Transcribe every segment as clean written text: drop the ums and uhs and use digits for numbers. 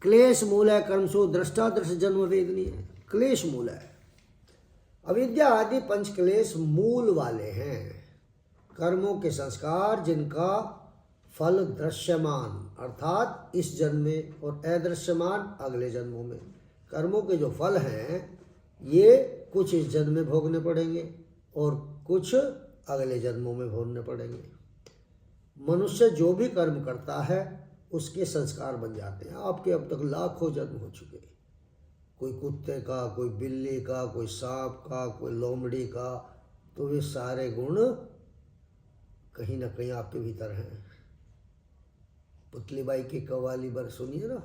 क्लेश मूल है कर्मसु दृष्टादृश जन्म वेदनी है, क्लेश मूल है। अविद्या आदि पंच क्लेश मूल वाले हैं, कर्मों के संस्कार जिनका फल दृश्यमान अर्थात इस जन्म में और अदृश्यमान अगले जन्मों में। कर्मों के जो फल हैं ये कुछ इस जन्म में भोगने पड़ेंगे और कुछ अगले जन्मों में भोगने पड़ेंगे। मनुष्य जो भी कर्म करता है उसके संस्कार बन जाते हैं। आपके अब तक लाखों जन्म हो चुके, कोई कुत्ते का, कोई बिल्ली का, कोई सांप का, कोई लोमड़ी का, तो वे सारे गुण कहीं ना कहीं आपके भीतर हैं। पुतली बाई की कव्वाली बर सुनिए ना,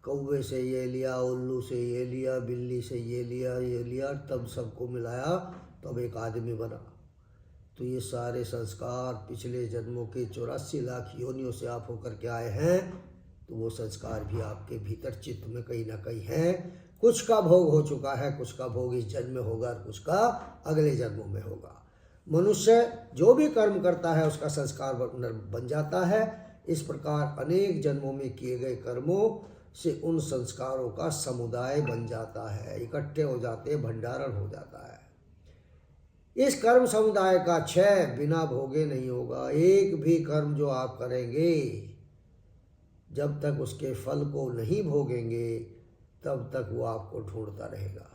कौवे से ये लिया, उल्लू से ये लिया, बिल्ली से ये लिया, तब सबको मिलाया तब एक आदमी बना। तो ये सारे संस्कार पिछले जन्मों के 84 लाख योनियों से आप होकर के आए हैं, तो वो संस्कार भी आपके भीतर चित्त में कहीं ना कहीं है। कुछ का भोग हो चुका है, कुछ का भोग इस जन्म में होगा, कुछ का अगले जन्मों में होगा। मनुष्य जो भी कर्म करता है उसका संस्कार बन जाता है। इस प्रकार अनेक जन्मों में किए गए कर्मों से उन संस्कारों का समुदाय बन जाता है, इकट्ठे हो जाते हैं, भंडारण हो जाता है। इस कर्म समुदाय का क्षय बिना भोगे नहीं होगा। एक भी कर्म जो आप करेंगे जब तक उसके फल को नहीं भोगेंगे तब तक वो आपको ढूंढता रहेगा।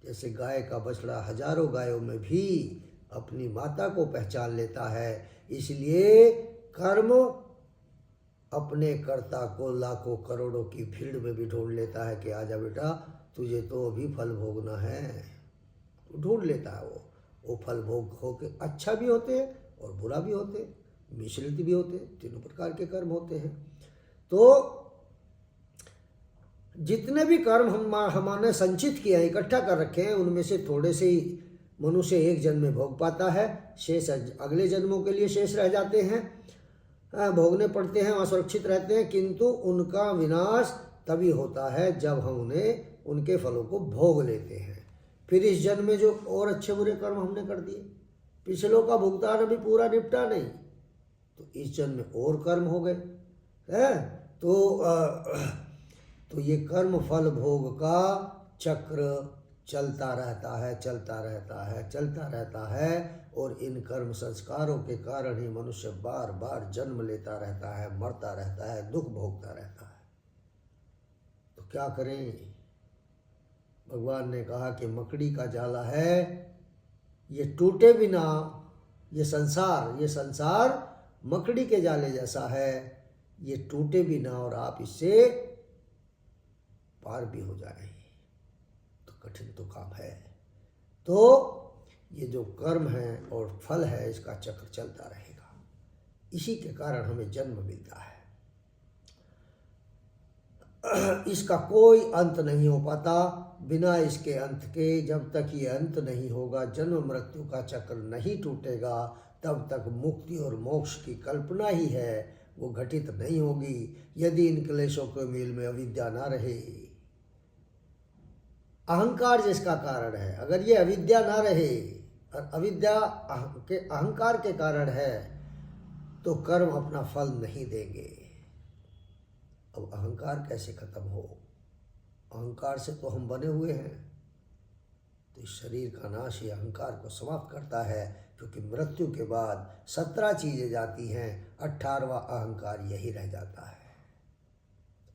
जैसे गाय का बछड़ा हजारों गायों में भी अपनी माता को पहचान लेता है, इसलिए कर्म अपने कर्ता को लाखों करोड़ों की भीड़ में भी ढूंढ लेता है कि आजा बेटा तुझे तो अभी फल भोगना है। तो ढूंढ लेता है वो फल भोग हो के अच्छा भी होते हैं और बुरा भी होते हैं, मिश्रित भी होते हैं, तीनों प्रकार के कर्म होते हैं। तो जितने भी कर्म हमने संचित किए हैं, इकट्ठा कर रखे हैं, उनमें से थोड़े से ही मनुष्य एक जन्म में भोग पाता है, शेष अगले जन्मों के लिए शेष रह जाते हैं, भोगने पड़ते हैं, असुरक्षित रहते हैं। किंतु उनका विनाश तभी होता है जब हम उन्हें उनके फलों को भोग लेते हैं। फिर इस जन्म में जो और अच्छे बुरे कर्म हमने कर दिए, पिछलों का भुगतान अभी पूरा निपटा नहीं, तो इस जन्म में और कर्म हो गए हैं। तो ये कर्म फल भोग का चक्र चलता रहता है और इन कर्म संस्कारों के कारण ही मनुष्य बार बार जन्म लेता रहता है, मरता रहता है, दुख भोगता रहता है। तो क्या करें? भगवान ने कहा कि मकड़ी का जाला है, ये टूटे बिना, ये संसार मकड़ी के जाले जैसा है, ये टूटे बिना और आप इससे पार भी हो जाए तो कठिन तो काम है। तो ये जो कर्म है और फल है इसका चक्र चलता रहेगा, इसी के कारण हमें जन्म मिलता है। इसका कोई अंत नहीं हो पाता बिना इसके अंत के। जब तक ये अंत नहीं होगा, जन्म मृत्यु का चक्र नहीं टूटेगा, तब तक मुक्ति और मोक्ष की कल्पना ही है, वो घटित नहीं होगी यदि इन क्लेशों के मेल में अविद्या ना रहे। अहंकार जिसका कारण है, अगर ये अविद्या ना रहे और अविद्या के अहंकार के कारण है तो कर्म अपना फल नहीं देंगे। अब अहंकार कैसे खत्म हो? अहंकार से तो हम बने हुए हैं, तो इस शरीर का नाश ही अहंकार को समाप्त करता है, क्योंकि मृत्यु के बाद 17 चीजें जाती हैं, 18वां अहंकार यही रह जाता है।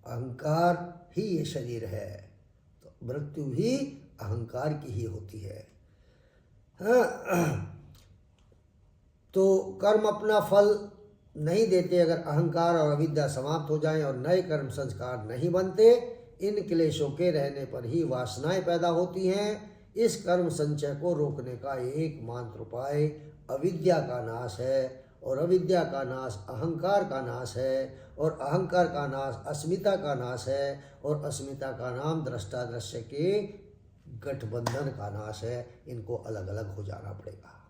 अहंकार ही ये शरीर है, तो मृत्यु भी अहंकार की ही होती है। तो कर्म अपना फल नहीं देते अगर अहंकार और अविद्या समाप्त हो जाएं और नए कर्म संस्कार नहीं बनते। इन क्लेशों के रहने पर ही वासनाएं पैदा होती हैं। इस कर्म संचय को रोकने का एकमात्र उपाय अविद्या का नाश है, और अविद्या का नाश अहंकार का नाश है, और अहंकार का नाश अस्मिता का नाश है, और अस्मिता का नाम दृष्टा दृश्य के गठबंधन का नाश है। इनको अलग अलग हो जाना पड़ेगा।